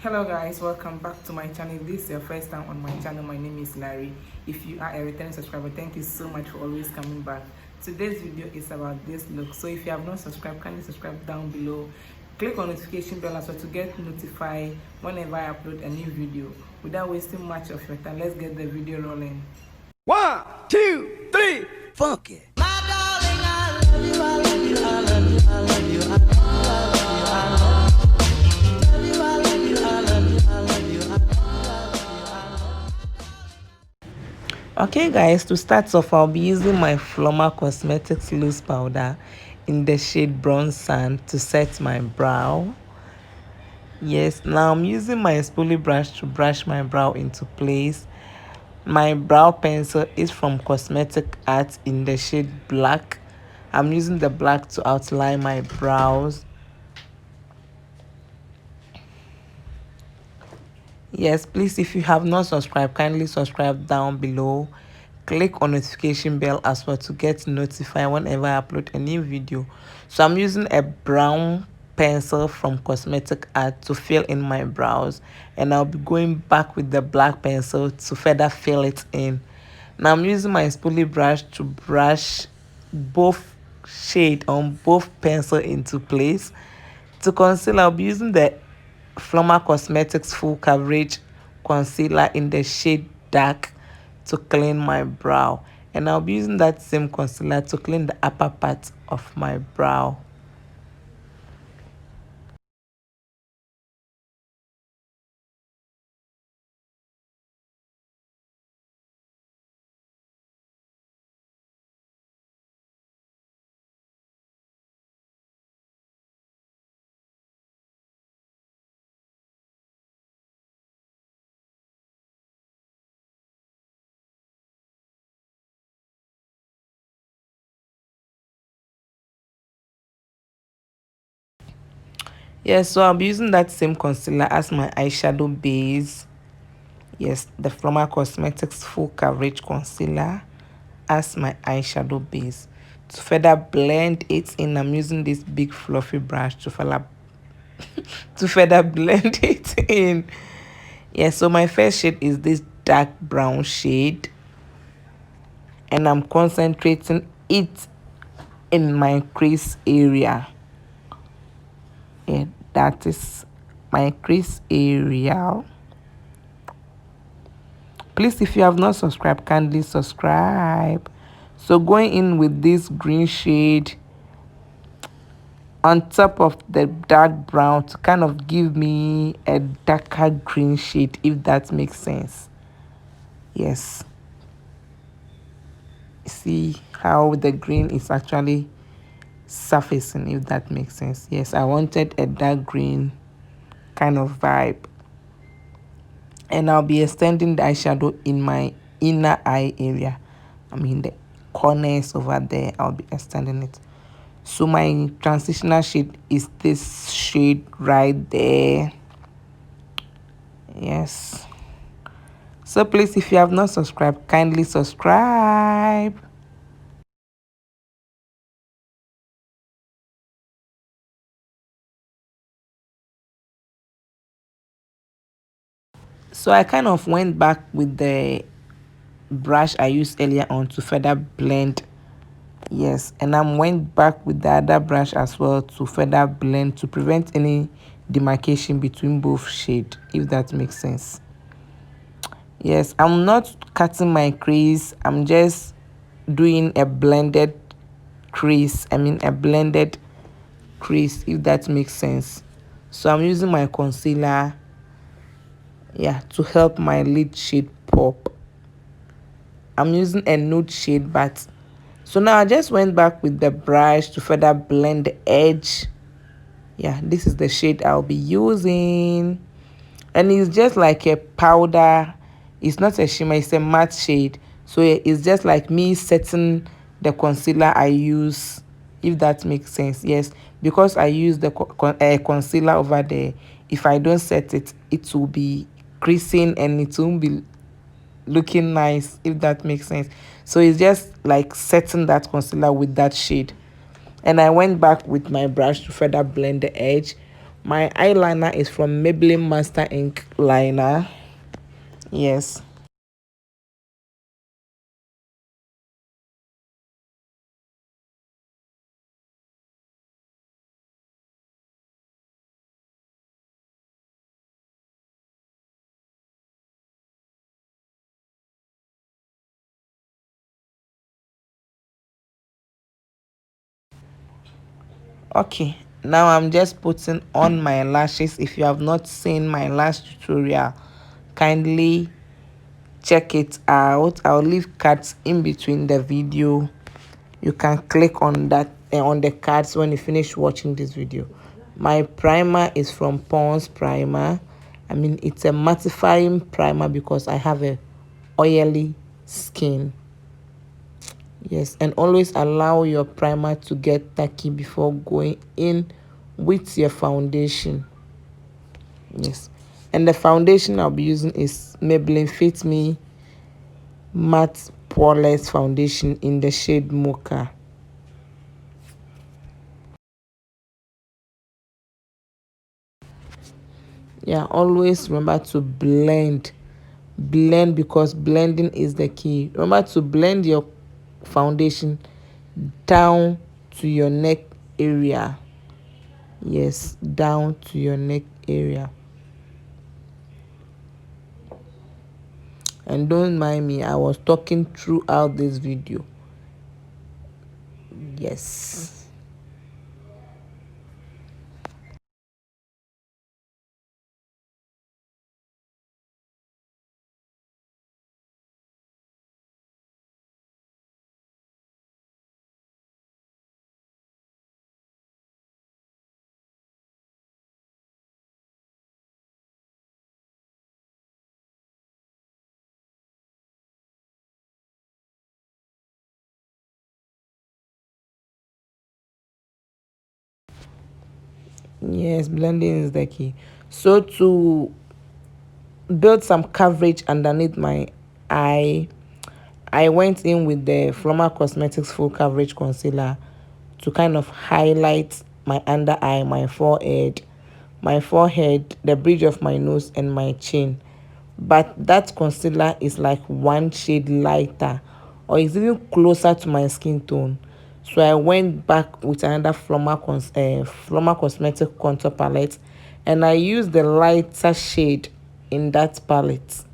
Hello guys, welcome back to my channel. If this is your first time on my channel, my name is Larry. If you are a returning subscriber, thank you so much for always coming back. Today's video is about this look, so if you have not subscribed, kindly subscribe down below. Click on notification bell as well to get notified whenever I upload a new video. Without wasting much of your time, let's get the video rolling. 1, 2, 3, funk it. My darling, I love you, I love you, I love you, I love you, I love you, I love you, I love you, I love you, I love you, I love you, I love you, I love you, I love you. Okay guys, to start off, I'll be using my Flormar Cosmetics loose powder in the shade Bronze Sand to set my brow. Yes, now I'm using my spoolie brush to brush my brow into place. My brow pencil is from Cosmetic Art in the shade Black. I'm using the black to outline my brows. Yes, please, if you have not subscribed, kindly subscribe down below. Click on notification bell as well to get notified whenever I upload a new video. So I'm using a brown pencil from Cosmetic Art to fill in my brows, and I'll be going back with the black pencil to further fill it in. Now I'm using my spoolie brush to brush both shade on both pencil into place. To conceal, I'll be using the Flormar Cosmetics Full Coverage Concealer in the shade Dark to clean my brow. And I'll be using that same concealer to clean the upper part of my brow. Yes, so I'll be using that same concealer as my eyeshadow base. Yes, the Flormar Cosmetics Full Coverage Concealer as my eyeshadow base. To further blend it in, I'm using this big fluffy brush to further blend it in. Yes, so my first shade is this dark brown shade, and I'm concentrating it in my crease area. Yeah, that is my crease area. Please, if you have not subscribed, kindly subscribe. So going in with this green shade on top of the dark brown to kind of give me a darker green shade, if that makes sense. Yes, see how the green is actually surfacing, if that makes sense. Yes, I wanted a dark green kind of vibe. And I'll be extending the eyeshadow in my inner eye area. I mean the corners over there, I'll be extending it. So my transitional shade is this shade right there. Yes, so please, if you have not subscribed, kindly subscribe. So I kind of went back with the brush I used earlier on to further blend. Yes, and I went back with the other brush as well to further blend to prevent any demarcation between both shades, if that makes sense. Yes, I'm not cutting my crease, I'm just doing a blended crease. A blended crease, if that makes sense. So I'm using my concealer, yeah, to help my lid shade pop. I'm using a nude shade, but so now I just went back with the brush to further blend the edge. Yeah, this is the shade I'll be using, and it's just like a powder. It's not a shimmer, it's a matte shade. So it's just like me setting the concealer I use, if that makes sense. Yes, because I use the concealer over there, if I don't set it, it will be creasing and it won't be looking nice, if that makes sense. So it's just like setting that concealer with that shade. And I went back with my brush to further blend the edge. My eyeliner is from Mabeline Master Ink Liner. Yes. Okay, now I'm just putting on my lashes. If you have not seen my last tutorial, kindly check it out. I'll leave cards in between the video. You can click on that on the cards when you finish watching this video. My primer is from Pond's Primer. I mean, it's a mattifying primer because I have a oily skin. Yes, and always allow your primer to get tacky before going in with your foundation. Yes, and the foundation I'll be using is Maybelline Fit Me Matte Poreless Foundation in the shade Mocha. Yeah, always remember to blend because blending is the key. Remember to blend your foundation down to your neck area. Yes, down to your neck area. And don't mind me, I was talking throughout this video. Yes. Yes, blending is the key. So to build some coverage underneath my eye, I went in with the Flormar Cosmetics Full Coverage Concealer to kind of highlight my under eye, my forehead, the bridge of my nose, and my chin. But that concealer is like one shade lighter, or it's even closer to my skin tone. So I went back with another Flormar Cosmetic Contour Palette, and I used the lighter shade in that palette.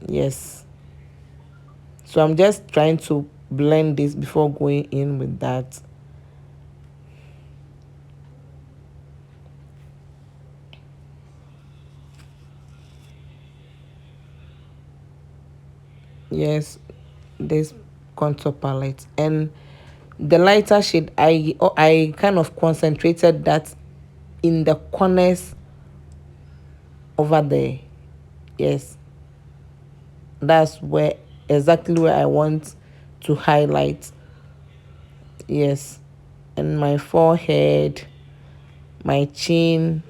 Yes. So I'm just trying to blend this before going in with that. Yes, this contour palette, and the lighter shade I kind of concentrated that in the corners over there. Yes, that's where exactly where I want to highlight. Yes, and my forehead, my chin,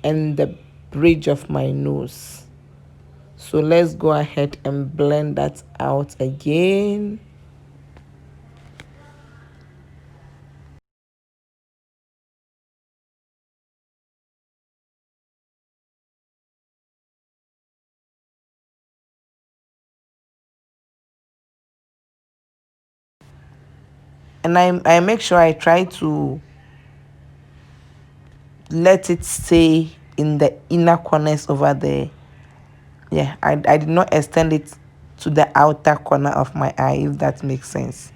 and the bridge of my nose. So let's go ahead and blend that out again. And I make sure I try to let it stay in the inner corners over there. Yeah, I did not extend it to the outer corner of my eye, if that makes sense.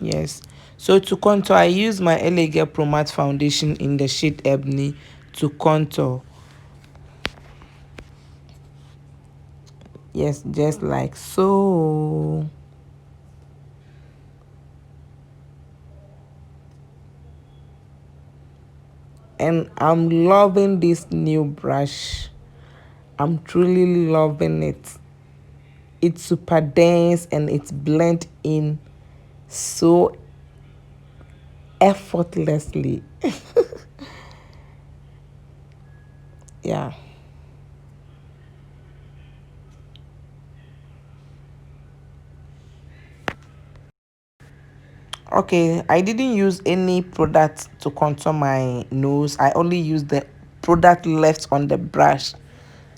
Yes, so to contour, I use my LA Girl Pro Matte foundation in the shade Ebony to contour. Yes, just like so. And I'm loving this new brush. I'm truly loving it. It's super dense and it's blend in so effortlessly. Yeah. Okay, I didn't use any product to contour my nose. I only used the product left on the brush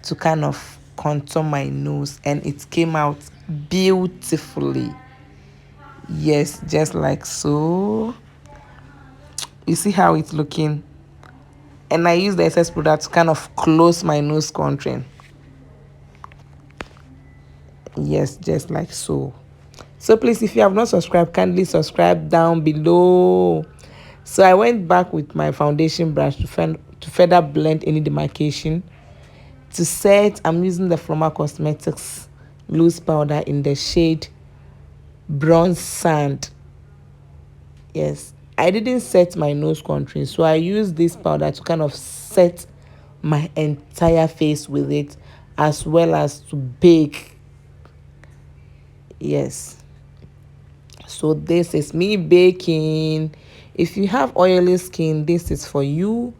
to kind of contour my nose, and it came out beautifully. Yes, just like so. You see how it's looking? And I use the excess product to kind of close my nose contouring. Yes, just like so. So please, if you have not subscribed, kindly subscribe down below. So I went back with my foundation brush to further blend any demarcation. To set, I'm using the Flormar Cosmetics loose powder in the shade Bronze Sand. Yes, I didn't set my nose contouring, so I used this powder to kind of set my entire face with it, as well as to bake. Yes, so this is me baking. If you have oily skin, this is for you.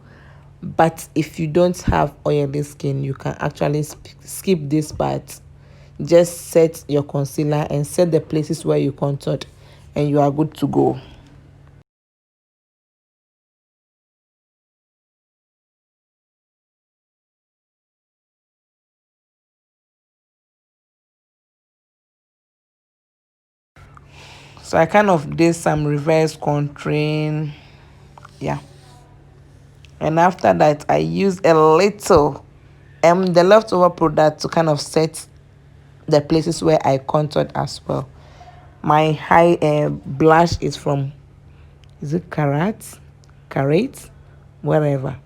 But if you don't have oily skin, you can actually skip this part. Just set your concealer and set the places where you contoured, and you are good to go. So I kind of did some reverse contouring. Yeah. And after that, I used a little the leftover product to kind of set the places where I contoured as well. My high blush is from, is it Carrot? Wherever.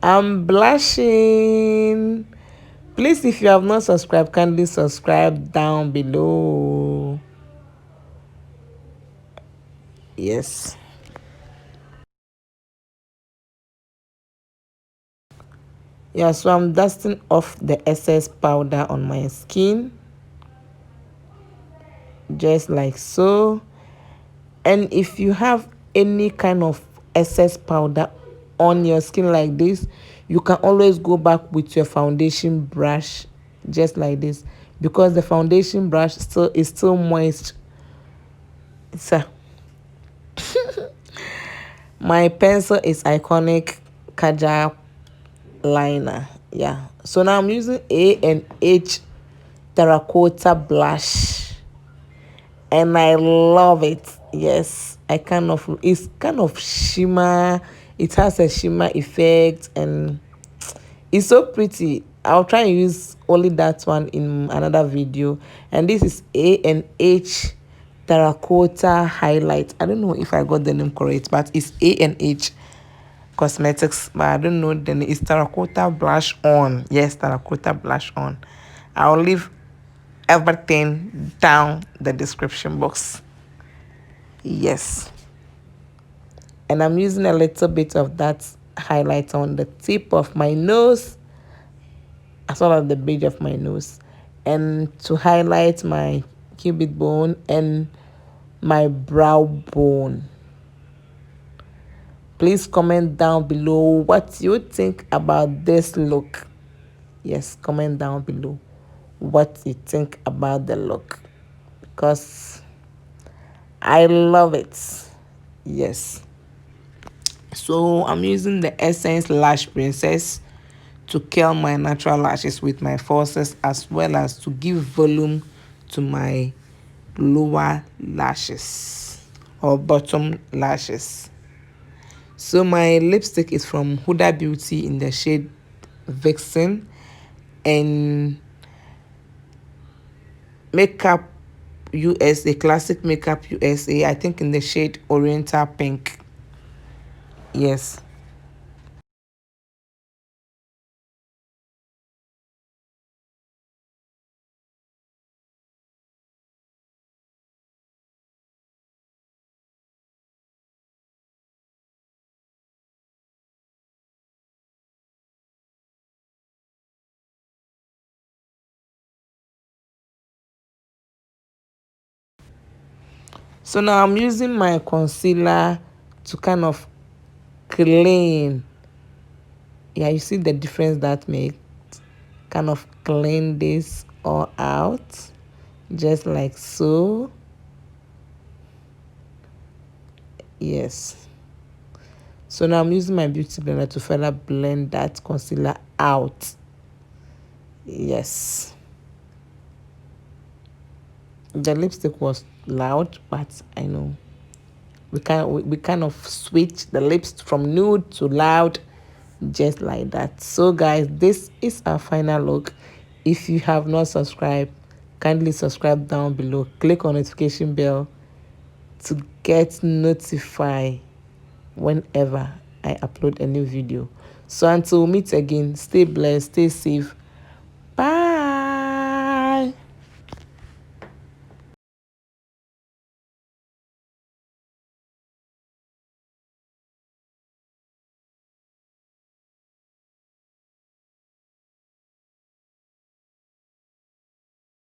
I'm blushing. Please, if you have not subscribed, kindly subscribe down below. Yes. Yeah, so I'm dusting off the excess powder on my skin. Just like so. And if you have any kind of excess powder on your skin like this, you can always go back with your foundation brush just like this, because the foundation brush is still moist. So my pencil is Eyeconic Kaja liner. Yeah, so now I'm using A&H terracota blush, and I love it. Yes, it's kind of shimmer. It has a shimmer effect, and it's so pretty. I'll try and use only that one in another video. And this is A&H terracota highlight. I don't know if I got the name correct, but it's A&H Cosmetics, but I don't know the name. It's terracota blush on. Yes, terracota blush on. I'll leave everything down the description box. Yes, and I'm using a little bit of that highlight on the tip of my nose, as well as the bridge of my nose, and to highlight my cupid bone and my brow bone. Please comment down below what you think about this look. Yes, comment down below what you think about the look, because I love it. Yes. So I'm using the Essence Lash Princess to curl my natural lashes with my forceps, as well as to give volume to my lower lashes or bottom lashes. So my lipstick is from Huda Beauty in the shade Vixen, and Makeup USA, Classic Makeup USA, I think in the shade Oriental Pink. Yes. So now I'm using my concealer to kind of clean Yeah, you see the difference that makes. Kind of clean this all out, just like so. Yes. So now I'm using my beauty blender to further blend that concealer out. Yes. The lipstick was loud, but I know we kind of switch the lips from nude to loud, just like that. So guys, this is our final look. If you have not subscribed, kindly subscribe down below, click on notification bell to get notified whenever I upload a new video. So until we meet again, stay blessed, stay safe,